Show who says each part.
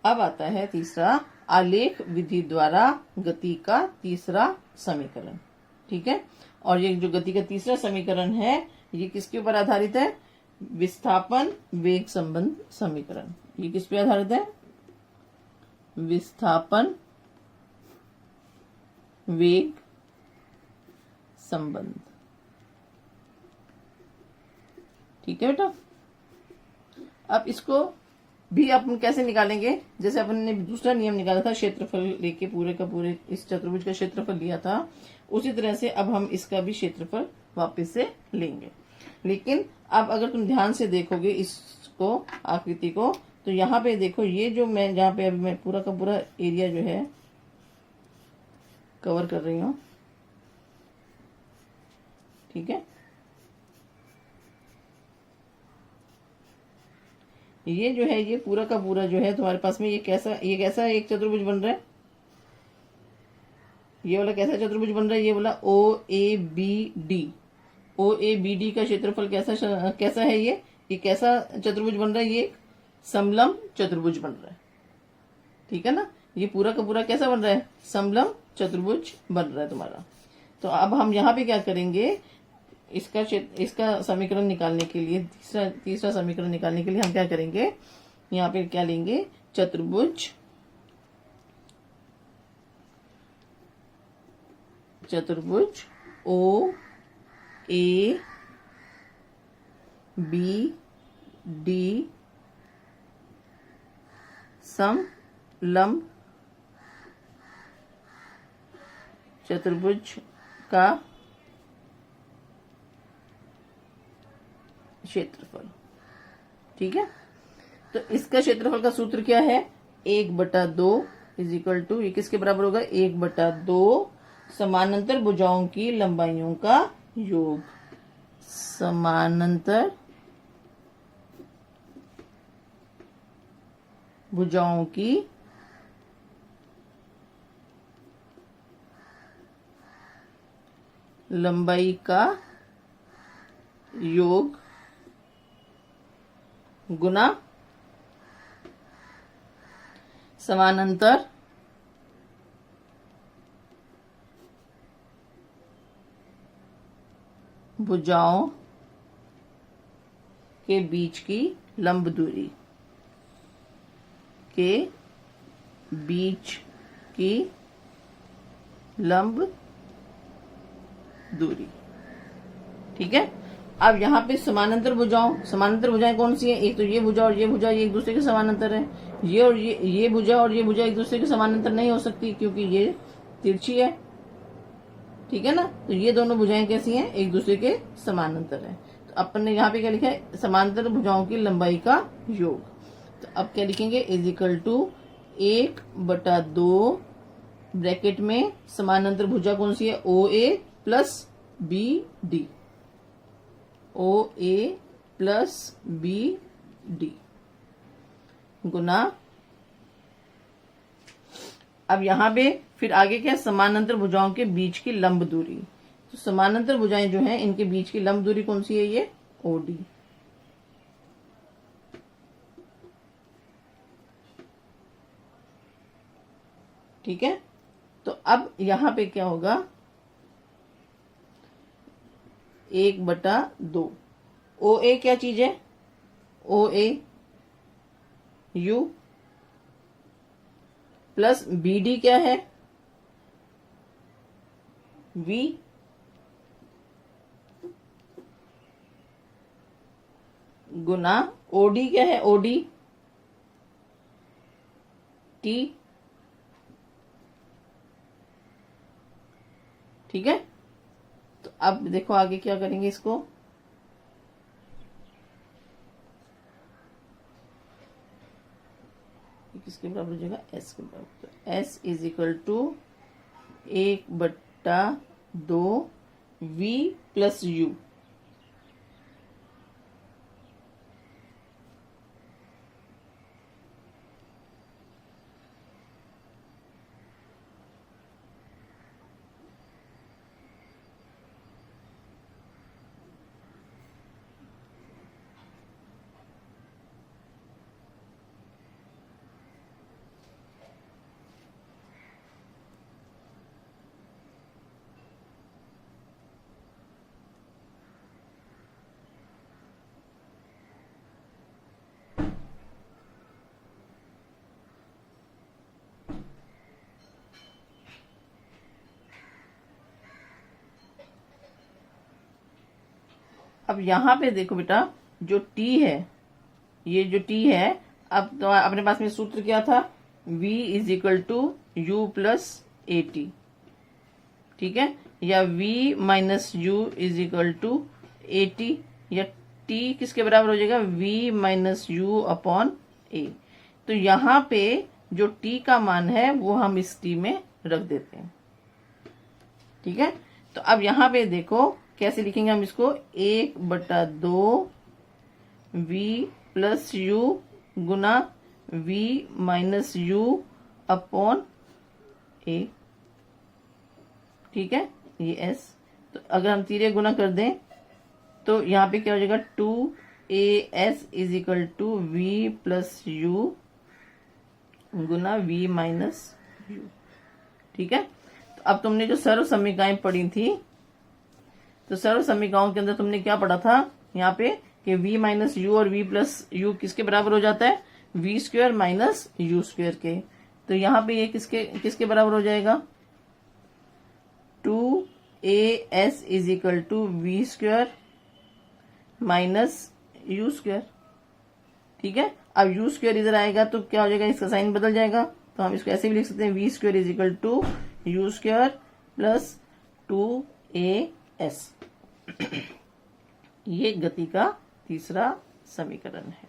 Speaker 1: अब आता है तीसरा, आलेख विधि द्वारा गति का तीसरा समीकरण। ठीक है, और ये जो गति का तीसरा समीकरण है ये किसके ऊपर आधारित है? विस्थापन वेग संबंध समीकरण। ये किस पे आधारित है? विस्थापन वेग संबंध। ठीक है बेटा। अब इसको भी अपन कैसे निकालेंगे? जैसे अपन ने दूसरा नियम निकाला था, क्षेत्रफल लेके पूरे का पूरे इस चतुर्भुज का क्षेत्रफल लिया था, उसी तरह से अब हम इसका भी क्षेत्रफल वापस से लेंगे। लेकिन अब अगर तुम ध्यान से देखोगे इसको, आकृति को, तो यहाँ पे देखो, ये जो मैं जहाँ पे अभी मैं पूरा का पूरा एरिया जो है कवर कर रही हूँ। ठीक है, ये जो है ये पूरा का पूरा जो है तुम्हारे पास में, ये कैसा एक चतुर्भुज बन रहा है? ये वाला कैसा चतुर्भुज बन रहा है? ये वाला O A B D. O A B D का क्षेत्रफल कैसा है? ये कैसा चतुर्भुज बन रहा है? ये समलंब चतुर्भुज बन रहा है। ठीक है ना, ये पूरा का पूरा कैसा बन रहा है? समलंब चतुर्भुज बन रहा है तुम्हारा। तो अब हम यहाँ पे क्या करेंगे, इसका समीकरण निकालने के लिए, तीसरा समीकरण निकालने के लिए हम क्या करेंगे, यहाँ पे क्या लेंगे? चतुर्भुज ओ ए बी डी समलंब चतुर्भुज का क्षेत्रफल। ठीक है, तो इसका क्षेत्रफल का सूत्र क्या है? 1/2 इज इक्वल टू, ये किसके बराबर होगा? 1/2 समानांतर भुजाओं की लंबाइयों का योग। समानांतर भुजाओं की लंबाई का योग गुना समानांतर भुजाओं के बीच की लंब दूरी, के बीच की लंब दूरी। ठीक है, अब यहाँ पे समानांतर भुजाएं कौन सी है? एक तो ये भुजा और ये भुजा, ये एक दूसरे के समानांतर है। ये और ये भुजा और ये भुजा एक दूसरे के समानांतर नहीं हो सकती, क्योंकि ये तिरछी है। ठीक है ना, तो ये दोनों भुजाएं कैसी हैं? एक दूसरे के समानांतर है। तो अपन ने यहाँ पे क्या लिखा है? समानांतर भुजाओं की लंबाई का योग। तो अब क्या लिखेंगे? इज इक्वल टू 1/2 ब्रैकेट में समानांतर भुजा कौन सी है? ओ ए प्लस बी डी। ओ ए प्लस बी डी गुना, अब यहां पे फिर आगे क्या? समानांतर भुजाओं के बीच की लंब दूरी। तो समानांतर भुजाएं जो हैं इनके बीच की लंब दूरी कौन सी है? ये ओडी। ठीक है, तो अब यहां पे क्या होगा? 1/2। ओ ए क्या चीज है? O A u plus B D क्या है? वी गुना ओडी क्या है? OD T. ठीक है, तो अब देखो आगे क्या करेंगे इसको। किसके बराबर हो जाएगा? एस के बराबर। तो s is equal to 1/2 v plus u. अब यहाँ पे देखो बेटा, जो t है, ये जो t है, अब तो अपने पास में सूत्र क्या था, v is equal to u plus a t, ठीक है, या v minus u is equal to a t, या t किसके बराबर हो जाएगा, v minus u upon a. तो यहाँ पे जो t का मान है वो हम इस t में रख देते हैं, ठीक है। तो अब यहाँ पे देखो कैसे लिखेंगे हम इसको, 1/2 v प्लस यू गुना v minus u upon a, ठीक है, ये s। तो अगर हम तीरे गुना कर दें तो यहाँ पे क्या हो जाएगा, 2as is equal to v plus u गुना v माइनस यू, ठीक है। तो अब तुमने जो सर्व समीकरण पढ़ी थी, तो सर्व समीकरणों के अंदर तुमने क्या पढ़ा था यहाँ पे कि v माइनस यू और v प्लस यू किसके बराबर हो जाता है, v square minus u square के। तो यहाँ पे ये किसके किसके बराबर हो जाएगा, 2as is equal to v square minus u square, ठीक है। अब यू स्क्वायर इधर आएगा तो क्या हो जाएगा, इसका साइन बदल जाएगा, तो हम इसको ऐसे भी लिख सकते हैं, v square is equal to u square plus 2as। ये गति का तीसरा समीकरण है।